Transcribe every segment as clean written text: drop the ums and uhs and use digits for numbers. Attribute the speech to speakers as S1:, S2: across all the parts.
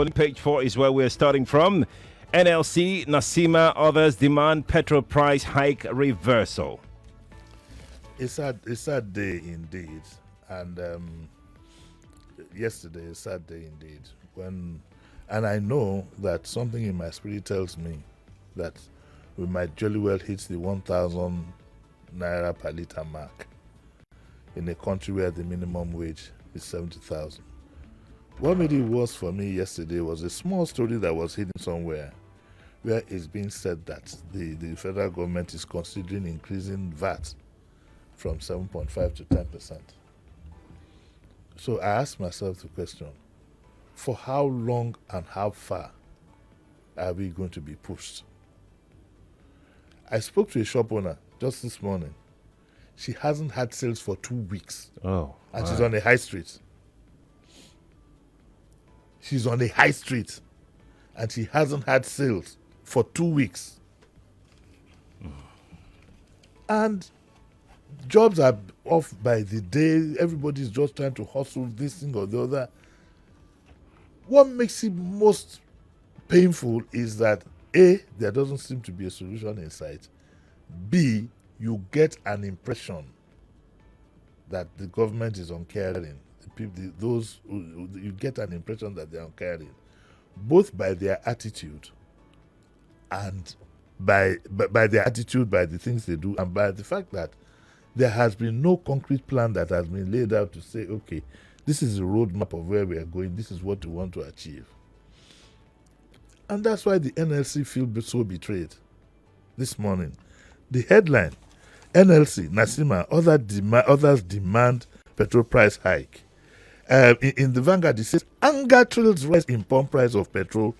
S1: Page 4 is where we're starting from. NLC, Nasima, others demand petrol price hike reversal.
S2: It's a sad day indeed. And yesterday, a sad day indeed. And I know that something in my spirit tells me that we might jolly well hit the 1,000 naira per litre mark in a country where the minimum wage is 70,000. What made it worse for me yesterday was a small story that was hidden somewhere where it's being said that the federal government is considering increasing VAT from 7.5 to 10%. So I asked myself the question, for how long and how far are we going to be pushed? I spoke to a shop owner just this morning. She hasn't had sales for 2 weeks.
S1: Oh,
S2: and she's on a high street. She's on a high street and she hasn't had sales for 2 weeks. And jobs are off by the day. Everybody's just trying to hustle this thing or the other. What makes it most painful is that A, there doesn't seem to be a solution in sight. B, you get an impression that the government is uncaring. You get an impression that they're uncaring, both by their attitude and by their attitude, by the things they do, and by the fact that there has been no concrete plan that has been laid out to say, okay, this is the roadmap of where we are going, this is what we want to achieve. And that's why the NLC feel so betrayed this morning. The headline, NLC, Nasima, others demand petrol price hike. In the Vanguard, it says, anger trails rise in pump price of petrol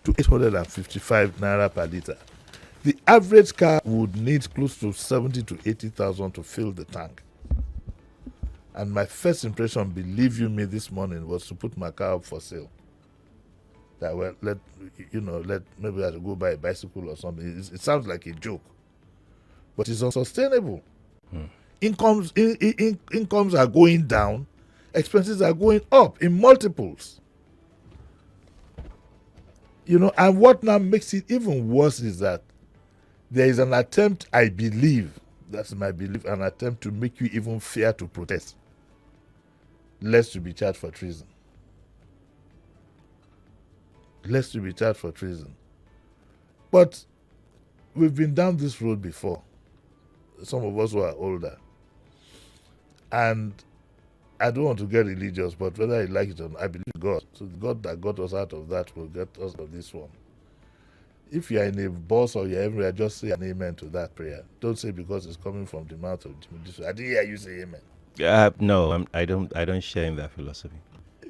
S2: to 855 naira per litre. The average car would need close to 70 to 80,000 to fill the tank. And my first impression, believe you me, this morning was to put my car up for sale. That maybe I should go buy a bicycle or something. It sounds like a joke, but it's unsustainable. Incomes are going down, expenses are going up in multiples. And what now makes it even worse is that there is an attempt, I believe, that's my belief, an attempt to make you even fear to protest, lest you be charged for treason. But we've been down this road before, some of us who are older. And I don't want to get religious, but whether I like it or not, I believe God. So the God that got us out of that will get us out of this one. If you are in a bus or you're everywhere, just say an amen to that prayer. Don't say because it's coming from the mouth of Jimi. I didn't hear you say amen.
S1: No, I don't share in that philosophy.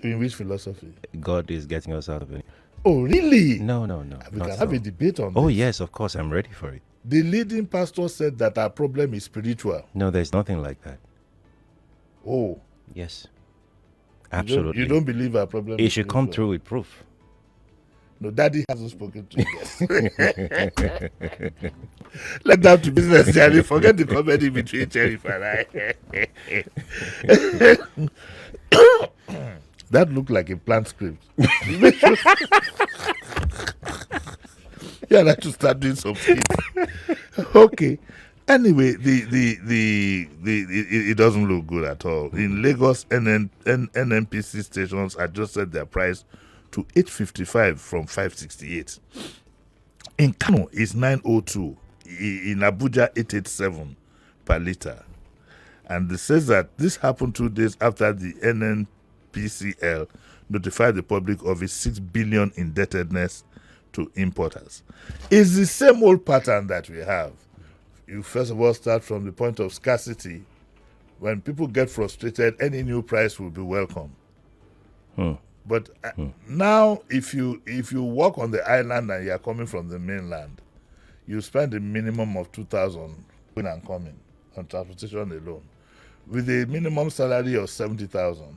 S2: In which philosophy?
S1: God is getting us out of it.
S2: Oh, really?
S1: No.
S2: We can have a debate on this.
S1: Oh, yes, of course, I'm ready for it.
S2: The leading pastor said that our problem is spiritual.
S1: No, there's nothing like that.
S2: Oh.
S1: Yes. Absolutely.
S2: You don't believe our problem
S1: is spiritual? It should come through with proof.
S2: No, Daddy hasn't spoken to you yet. Let that to business, Jerry. Forget the comedy between Sheriff and I. That looked like a planned script. Yeah, I like to start doing some skits. Okay. Anyway, it doesn't look good at all. In Lagos, NNPC stations adjusted their price to 855 from 568. In Kano, it's 902. In Abuja, 887 per litre. And it says that this happened 2 days after the NNPCL notified the public of its 6 billion indebtedness to importers. It's the same old pattern that we have. You first of all start from the point of scarcity. When people get frustrated, any new price will be welcome. But now, if you walk on the island and you are coming from the mainland, you spend a minimum of 2,000 going and coming on transportation alone, with a minimum salary of 70,000.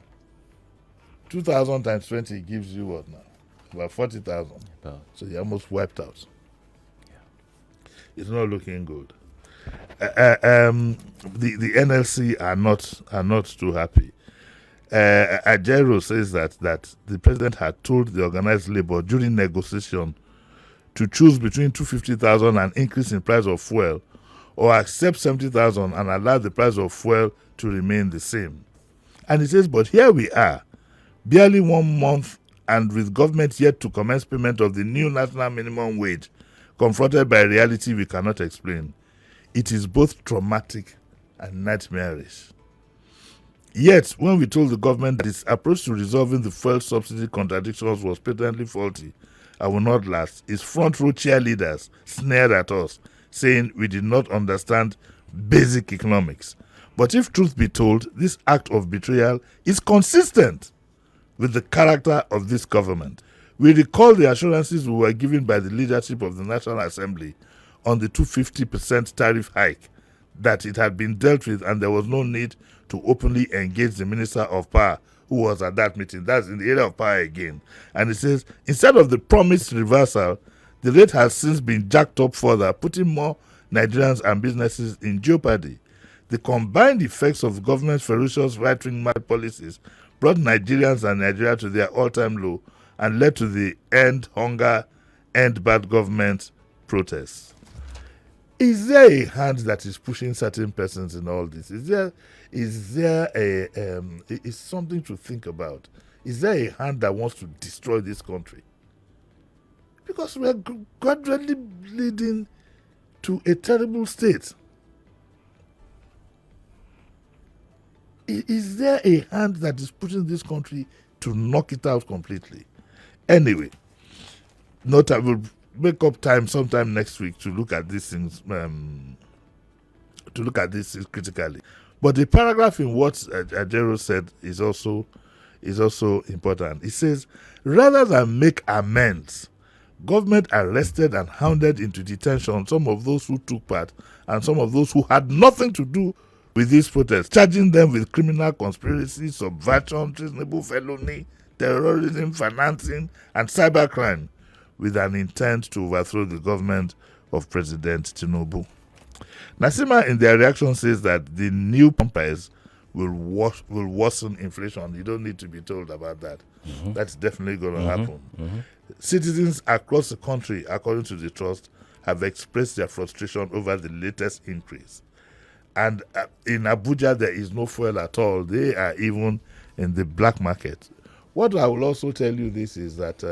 S2: 2,000 times 20 gives you what now? About 40,000. So you're almost wiped out. Yeah. It's not looking good. The NLC are not too happy. Ajero says that the president had told the organized labor during negotiation to choose between 250,000 and increase in price of fuel, or accept 70,000 and allow the price of fuel to remain the same. And he says, but here we are, barely 1 month, and with government yet to commence payment of the new national minimum wage, confronted by a reality we cannot explain. It is both traumatic and nightmarish. Yet, when we told the government that its approach to resolving the fuel subsidy contradictions was patently faulty and will not last, its front row cheerleaders sneered at us, saying we did not understand basic economics. But if truth be told, this act of betrayal is consistent with the character of this government. We recall the assurances we were given by the leadership of the National Assembly on the 250% tariff hike, that it had been dealt with and there was no need to openly engage the Minister of Power, who was at that meeting. That's in the area of power again. And it says, instead of the promised reversal, the rate has since been jacked up further, putting more Nigerians and businesses in jeopardy. The combined effects of the government's ferocious right-wing market policies brought Nigerians and Nigeria to their all-time low and led to the End Hunger, End Bad Government protests. Is there a hand that is pushing certain persons in all this? Is there is something to think about? Is there a hand that wants to destroy this country? Because we are gradually leading to a terrible state. Is there a hand that is pushing this country to knock it out completely? Anyway, note I will make up time sometime next week to look at these things, critically. But the paragraph in what Ajero said is also important. It says, rather than make amends, government arrested and hounded into detention some of those who took part and some of those who had nothing to do with these protests, charging them with criminal conspiracy, subversion, treasonable felony, terrorism, financing, and cybercrime, with an intent to overthrow the government of President Tinubu. Nasima, in their reaction, says that the new pumpers will worsen inflation. You don't need to be told about that. Mm-hmm. That's definitely going to happen. Mm-hmm. Citizens across the country, according to the trust, have expressed their frustration over the latest increase. And in Abuja, there is no fuel at all. They are even in the black market. What I will also tell you this is that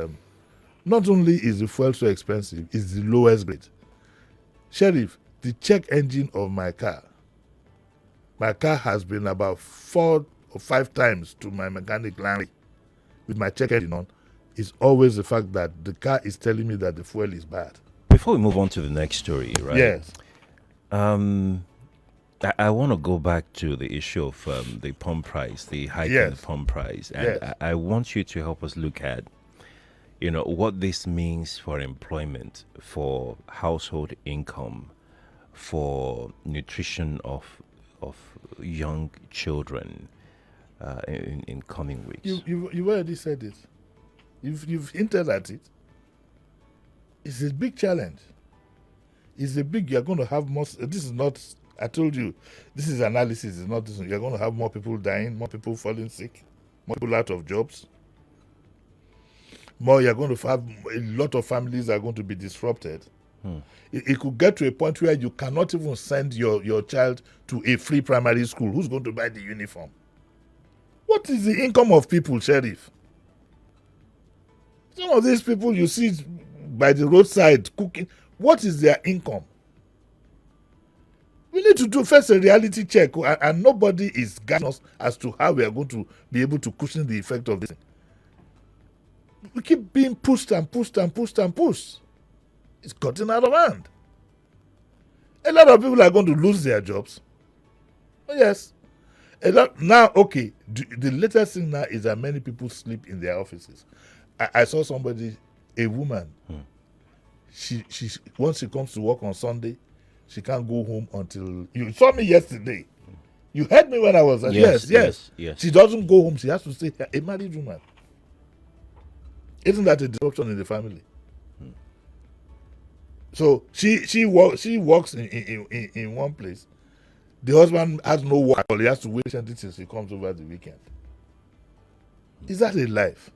S2: not only is the fuel so expensive, it's the lowest grade. Sheriff, the check engine of my car has been about 4 or 5 times to my mechanic Larry with my check engine on. Is always the fact that the car is telling me that the fuel is bad.
S1: Before we move on to the next story, right?
S2: Yes.
S1: I want to go back to the issue of the pump price, the hike in the pump price. And I want you to help us look at, what this means for employment, for household income, for nutrition of young children in coming weeks.
S2: You already said it. You've hinted at it. It's a big challenge. You're going to have more. This is not, I told you, this is analysis. It's not this. You're going to have more people dying, more people falling sick, more people out of jobs. You're going to have a lot of families are going to be disrupted. It could get to a point where you cannot even send your child to a free primary school. Who's going to buy the uniform? What is the income of people, Sheriff? Some of these people you see by the roadside cooking, what is their income? We need to do first a reality check, and nobody is guiding us as to how we are going to be able to cushion the effect of this. We keep being pushed and pushed and pushed and pushed. It's gotten out of hand. A lot of people are going to lose their jobs. Oh, yes. Now, okay, the latest thing now is that many people sleep in their offices. I saw somebody, a woman, she once she comes to work on Sunday, she can't go home until, you saw me yesterday. You heard me when I was, yes. She doesn't go home, she has to stay here, a married woman. Isn't that a disruption in the family? So she works in one place. The husband has no work, he has to wait until he comes over the weekend. Is that a life?